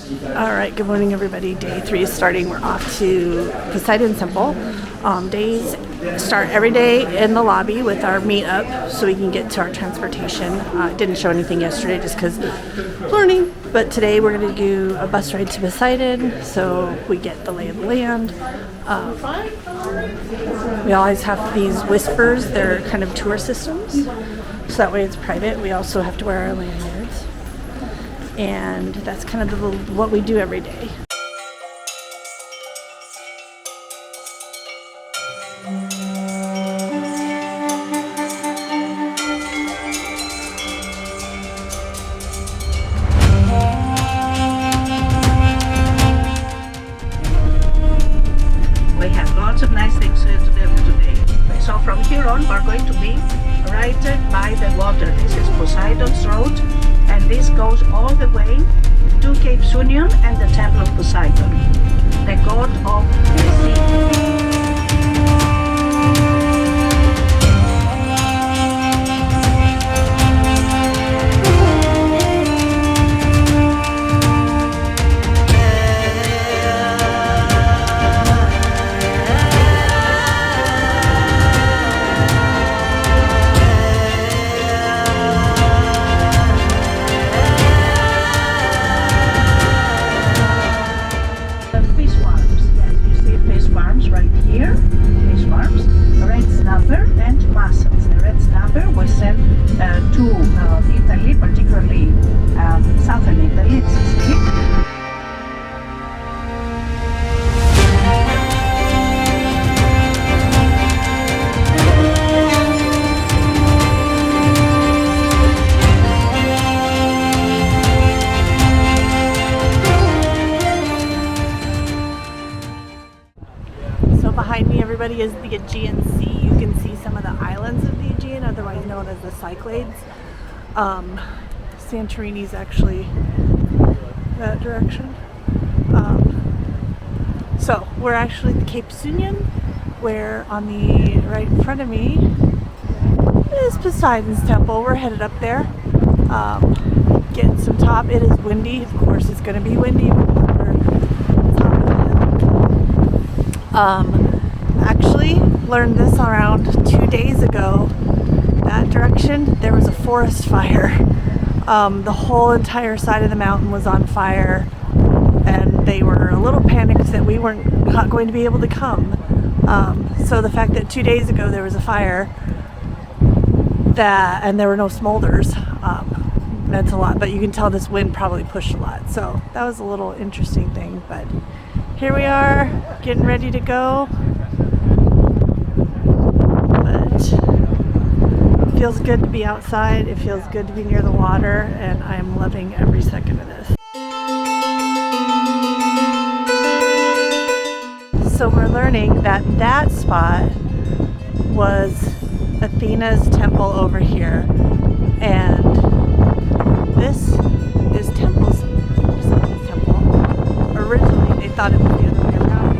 Alright, good morning everybody. Day 3 is starting. We're off to Poseidon Temple. Days start every day in the lobby with our meetup so we can get to our transportation. Didn't show anything yesterday just because learning, but today we're going to do a bus ride to Poseidon so we get the lay of the land. We always have these whispers. They're kind of tour systems, so that way it's private. We also have to wear our lanyards, and that's kind of what we do every day. We have lots of nice things to do today. So from here on, we're going to be right by the water. This is Poseidon's Road, and this goes all the way to Cape Sunion and the Temple of Poseidon, the god of the sea. Right here, fish farms, red snapper and mussels. The red snapper was sent to Italy, particularly southern Italy, Sicily. Behind me, everybody, is the Aegean Sea. You can see some of the islands of the Aegean, otherwise known as the Cyclades. Santorini's actually that direction. So we're actually at the Cape Sunion, where on the right in front of me is Poseidon's temple. We're headed up there, getting some top. It is windy, of course. It's going to be windy. Actually learned this around 2 days ago. That direction, there was a forest fire. The whole entire side of the mountain was on fire, and they were a little panicked that we weren't not going to be able to come. So the fact that 2 days ago there was a fire and there were no smolders, meant a lot. But you can tell this wind probably pushed a lot. So that was a little interesting thing. But here we are, getting ready to go. It feels good to be outside, it feels good to be near the water, and I am loving every second of this. So we're learning that that spot was Athena's temple over here, and this is Temple's temple. Originally they thought it was the other way around.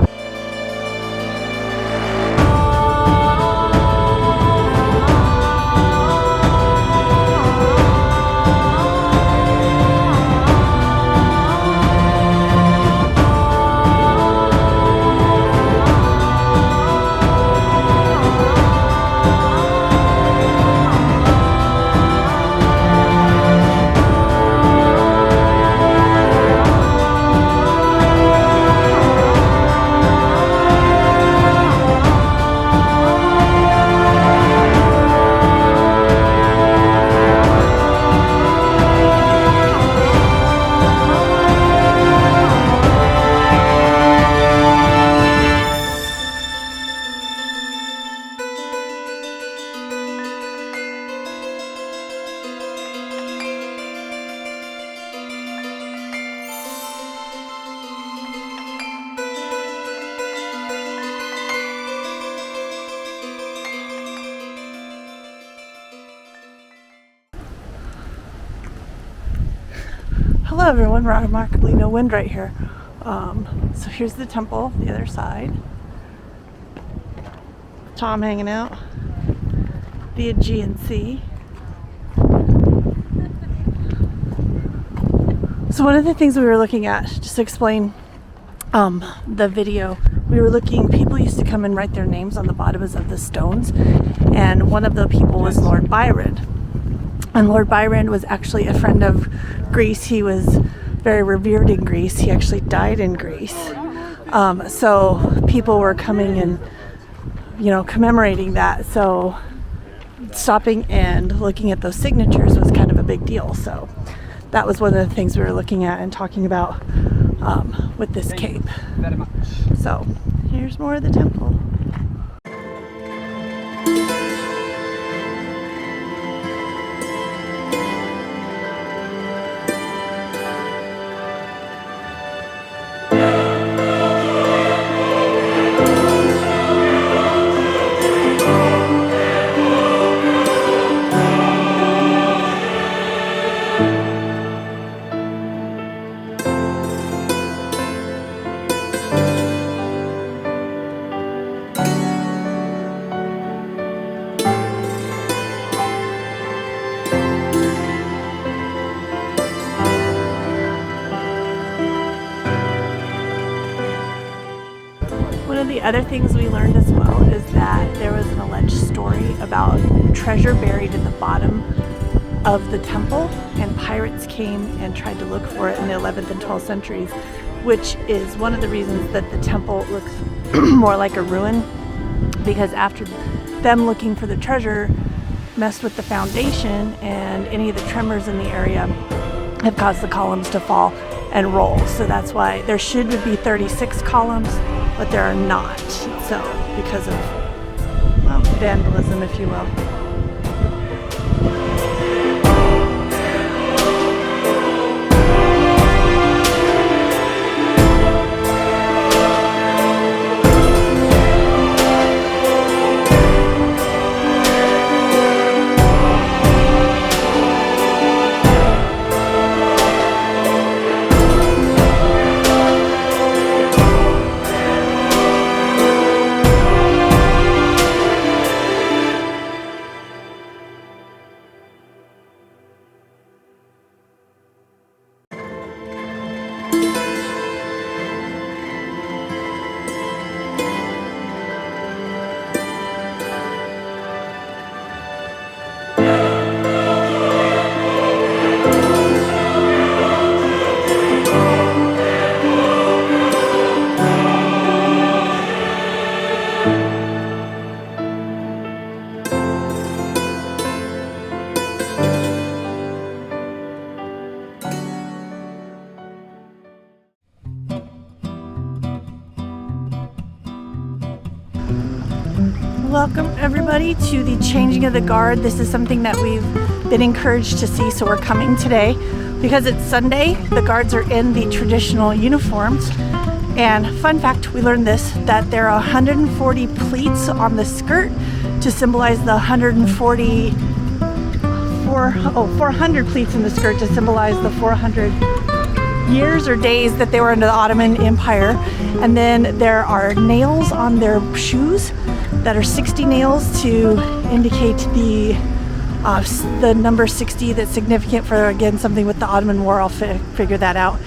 Hello everyone, remarkably no wind right here. So here's the temple, the other side. Tom hanging out. The Aegean Sea. So one of the things we were looking at, just to explain the video, we were looking, people used to come and write their names on the bottoms of the stones, and one of the people was Lord Byron. And Lord Byron was actually a friend of Greece. He was very revered in Greece. He actually died in Greece. So people were coming and, commemorating that. So stopping and looking at those signatures was kind of a big deal. So that was one of the things we were looking at and talking about with this cape. Very much. So here's more of the temple. One of the other things we learned as well is that there was an alleged story about treasure buried in the bottom of the temple, and pirates came and tried to look for it in the 11th and 12th centuries, which is one of the reasons that the temple looks more like a ruin, because after them looking for the treasure messed with the foundation, and any of the tremors in the area have caused the columns to fall and roll. So that's why there should be 36 columns, but there are not. So because of, well, vandalism, if you will. Welcome everybody to the changing of the guard. This is something that we've been encouraged to see, so we're coming today because it's Sunday. The guards are in the traditional uniforms, and fun fact, we learned this, that there are 140 pleats on the skirt to symbolize the 400 pleats in the skirt to symbolize the 400 years or days that they were under the Ottoman Empire. And then there are nails on their shoes that are 60 nails to indicate the number 60 that's significant for, again, something with the Ottoman War. I'll figure that out.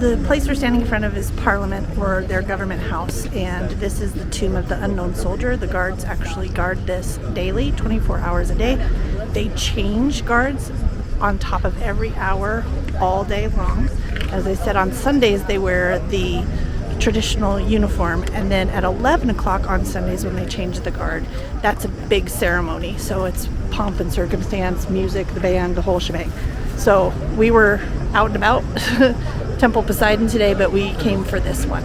the place we're standing in front of is Parliament, or their government house, and this is the tomb of the unknown soldier. The guards actually guard this daily, 24 hours a day. They change guards on top of every hour all day long. As I said, on Sundays they wear the traditional uniform, and then at 11 o'clock on Sundays when they change the guard, that's a big ceremony. So it's pomp and circumstance, music, the band, the whole shebang. So we were out and about Temple Poseidon today, but we came for this one.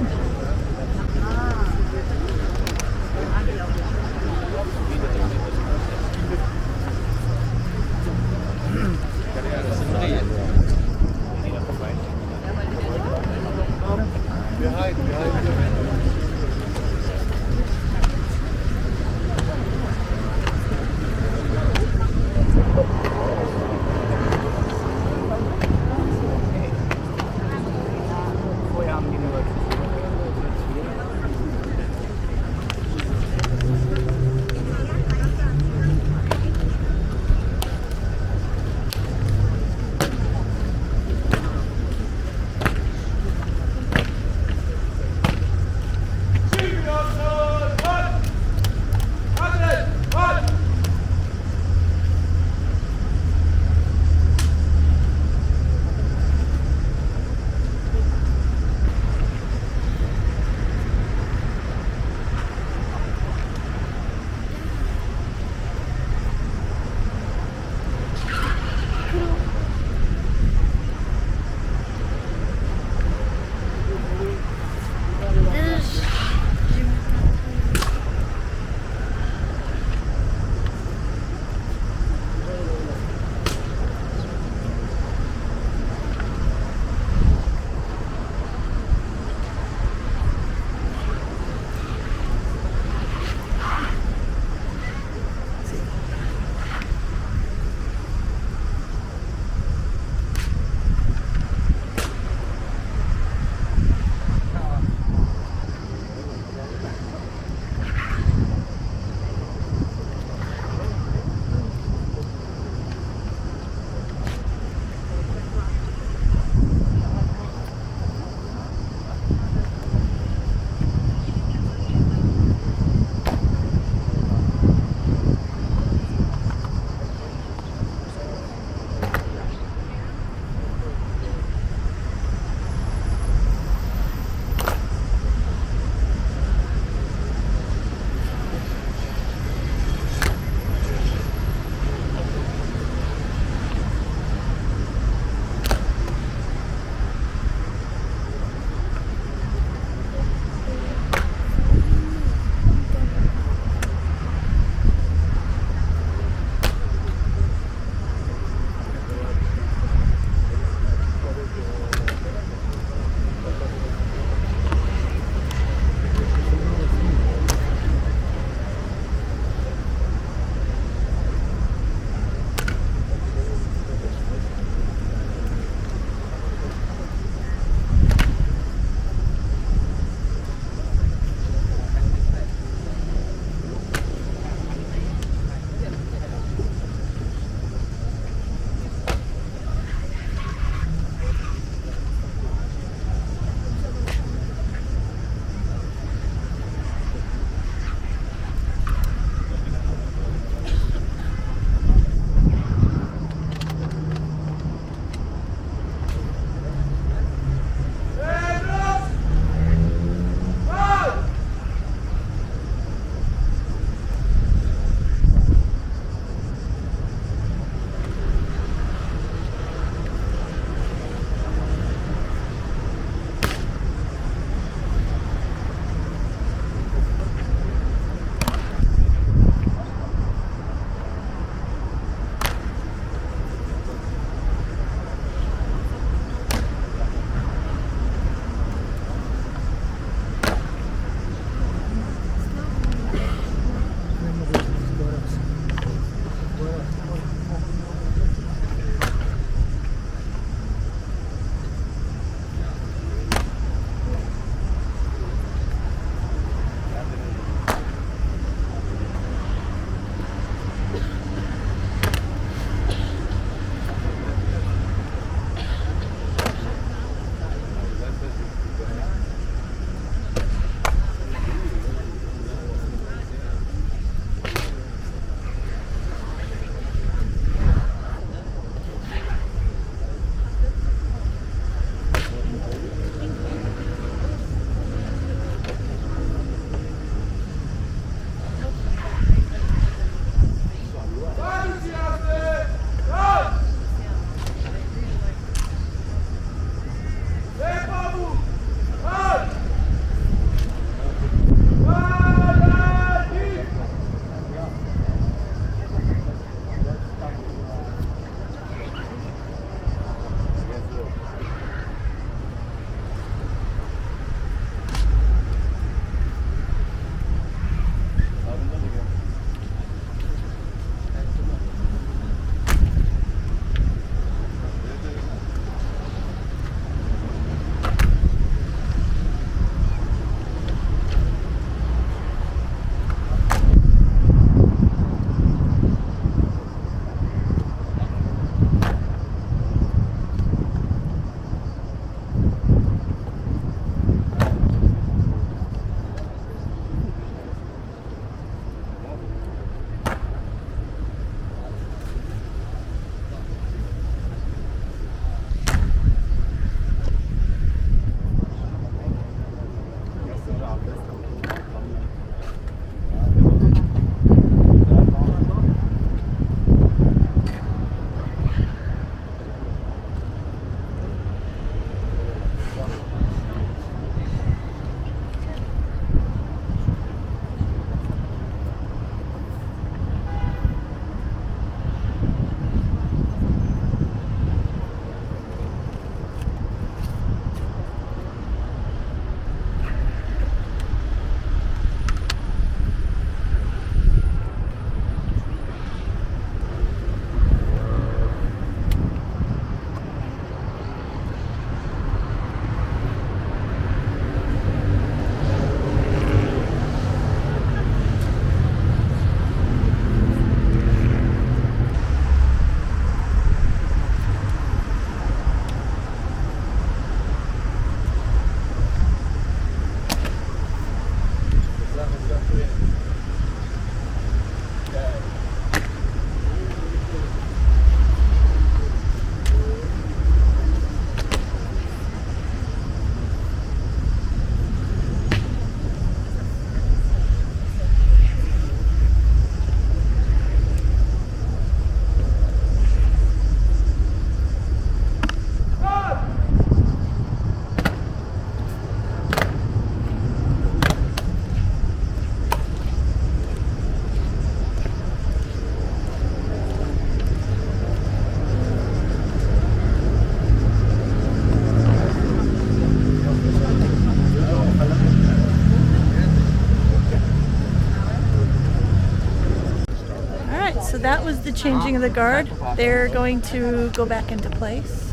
So that was the changing of the guard. They're going to go back into place.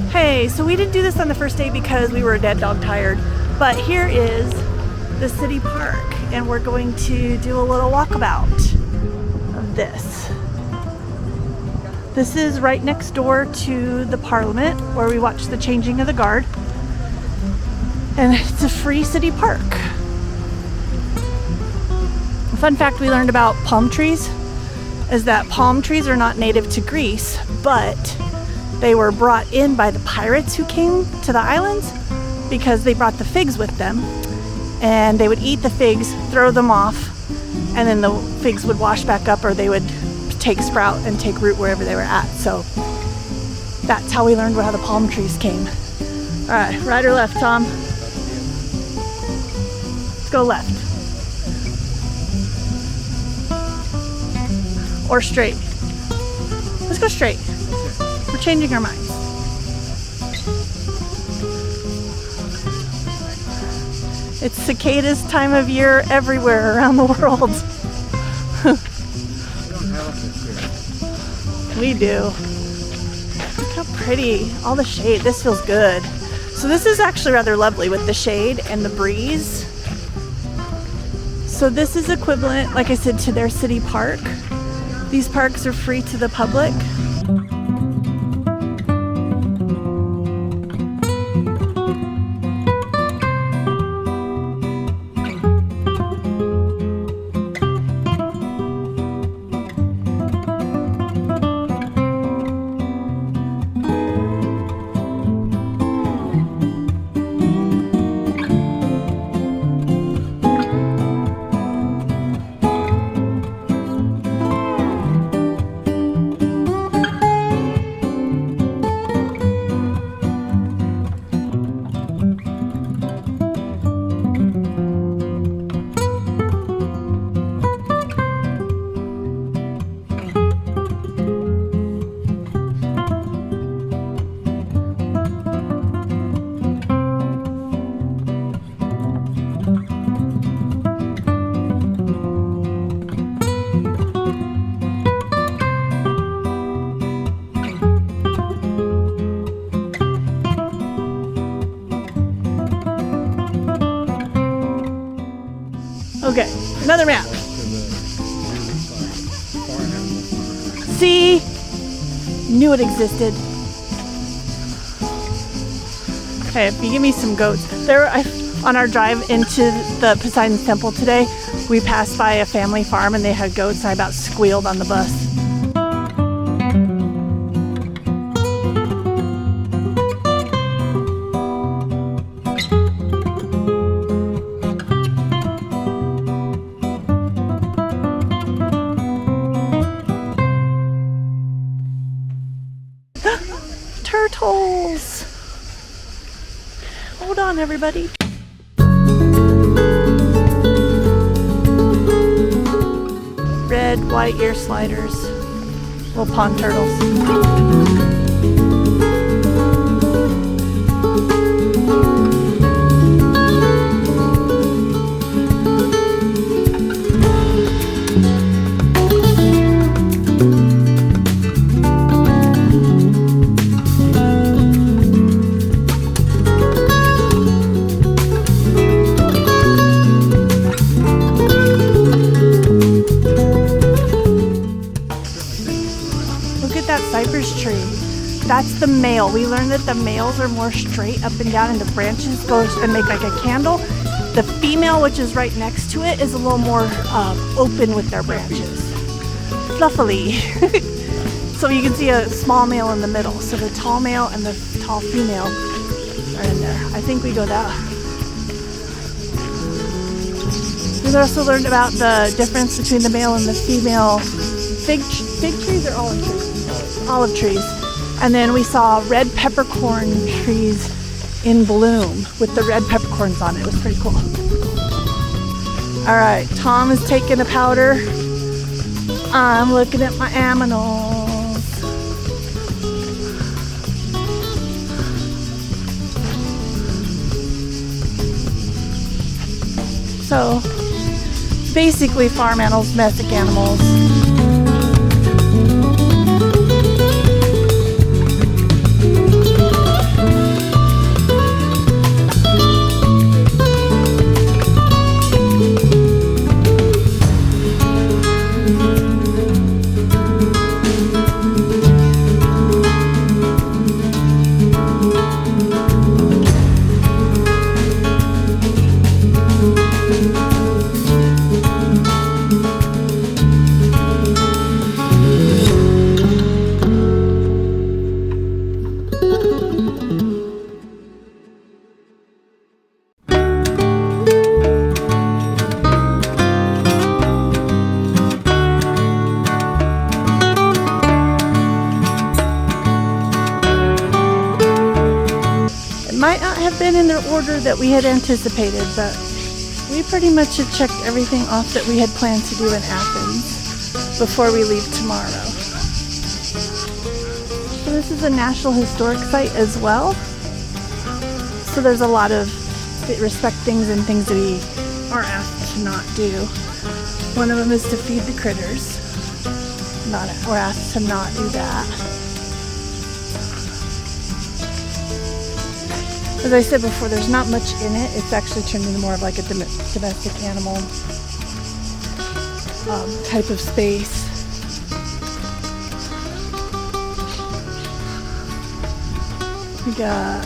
Hey, so we didn't do this on the first day because we were dead dog tired, but here is the city park and we're going to do a little walkabout of this. This is right next door to the Parliament where we watch the changing of the guard, and it's a free city park. A fun fact we learned about palm trees is that palm trees are not native to Greece, but they were brought in by the pirates who came to the islands because they brought the figs with them, and they would eat the figs, throw them off, and then the figs would wash back up, or they would take sprout and take root wherever they were at. So that's how we learned how the palm trees came. All right, right or left, Tom? Let's go left. Or straight. Let's go straight. We're changing our minds. It's cicadas time of year everywhere around the world. We do. Look how pretty. All the shade. This feels good. So this is actually rather lovely with the shade and the breeze. So this is equivalent, like I said, to their city park. These parks are free to the public. Okay, another map. See? Knew it existed. Okay, if you give me some goats. On our drive into the Poseidon temple today, we passed by a family farm and they had goats, and I about squealed on the bus. Turtles! Hold on, everybody. Red, white ear sliders. Little pond turtles. Cypress tree. That's the male. We learned that the males are more straight up and down, and the branches go and make like a candle. The female, which is right next to it, is a little more open with their branches. Fluffily. So you can see a small male in the middle. So the tall male and the tall female are in there. I think we go that. We also learned about the difference between the male and the female fig trees or olive trees? Olive trees. And then we saw red peppercorn trees in bloom with the red peppercorns on it. It was pretty cool. All right, Tom is taking a powder. I'm looking at my aminals. So basically farm animals, domestic animals. Might not have been in the order that we had anticipated, but we pretty much have checked everything off that we had planned to do in Athens before we leave tomorrow. So this is a National Historic Site as well. So there's a lot of respect things and things that we are asked to not do. One of them is to feed the critters. We're asked to not do that. As I said before, there's not much in it. It's actually turned into more of like a domestic animal type of space. We got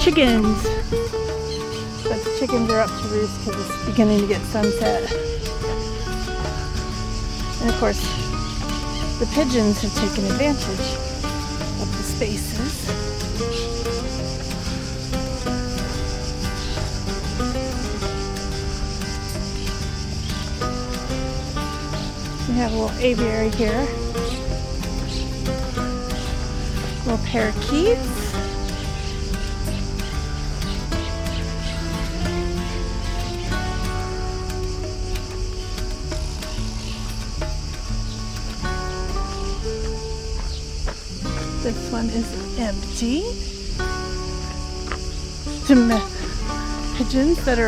chickens. But the chickens are up to roost because it's beginning to get sunset. And of course, the pigeons have taken advantage of the spaces. We have a little aviary here. Little parakeets. This one is empty. Pigeons that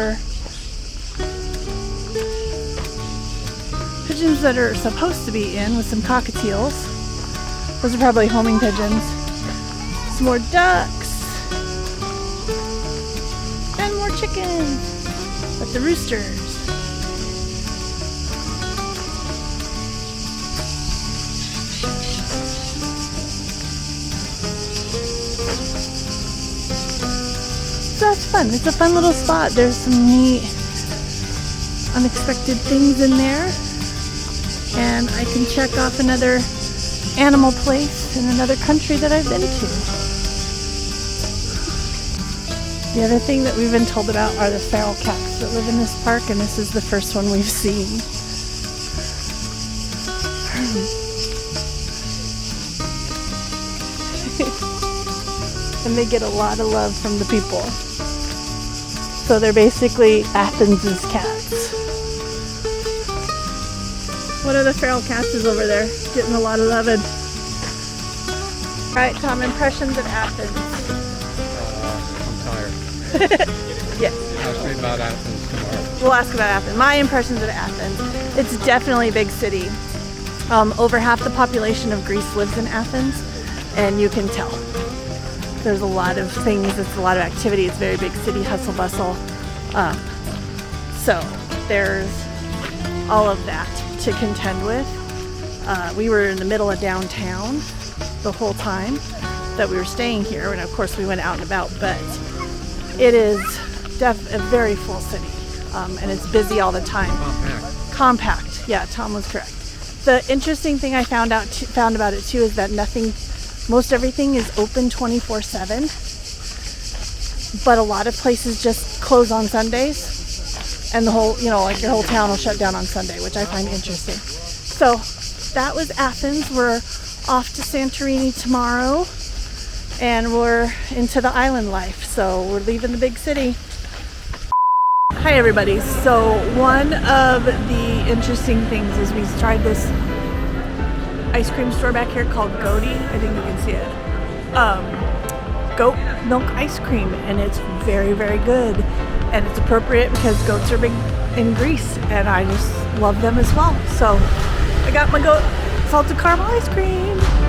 are supposed to be in with some cockatiels. Those are probably homing pigeons. Some more ducks. And more chickens. But the roosters. So that's fun. It's a fun little spot. There's some neat, unexpected things in there. And I can check off another animal place in another country that I've been to. The other thing that we've been told about are the feral cats that live in this park, and this is the first one we've seen. And they get a lot of love from the people. So they're basically Athens' cats. One of the feral cats is over there, getting a lot of loving. Alright, Tom, impressions of Athens. I'm tired. Yes. Ask me about Athens tomorrow. We'll ask about Athens. My impressions of Athens. It's definitely a big city. Over half the population of Greece lives in Athens, and you can tell. There's a lot of things, it's a lot of activity, it's a very big city, hustle bustle. So there's all of that to contend with. We were in the middle of downtown the whole time that we were staying here, and of course we went out and about, but it is a very full city, and it's busy all the time. Compact. Yeah, Tom was correct. The interesting thing I found about it too is that most everything is open 24/7, but a lot of places just close on Sundays. And the whole, like your whole town will shut down on Sunday, which I find interesting. So that was Athens. We're off to Santorini tomorrow, and we're into the island life. So we're leaving the big city. Hi everybody. So one of the interesting things is we tried this ice cream store back here called Godi. I think you can see it. Goat milk ice cream, and it's very, very good. and it's appropriate because goats are big in Greece, and I just love them as well. So I got my goat salted caramel ice cream.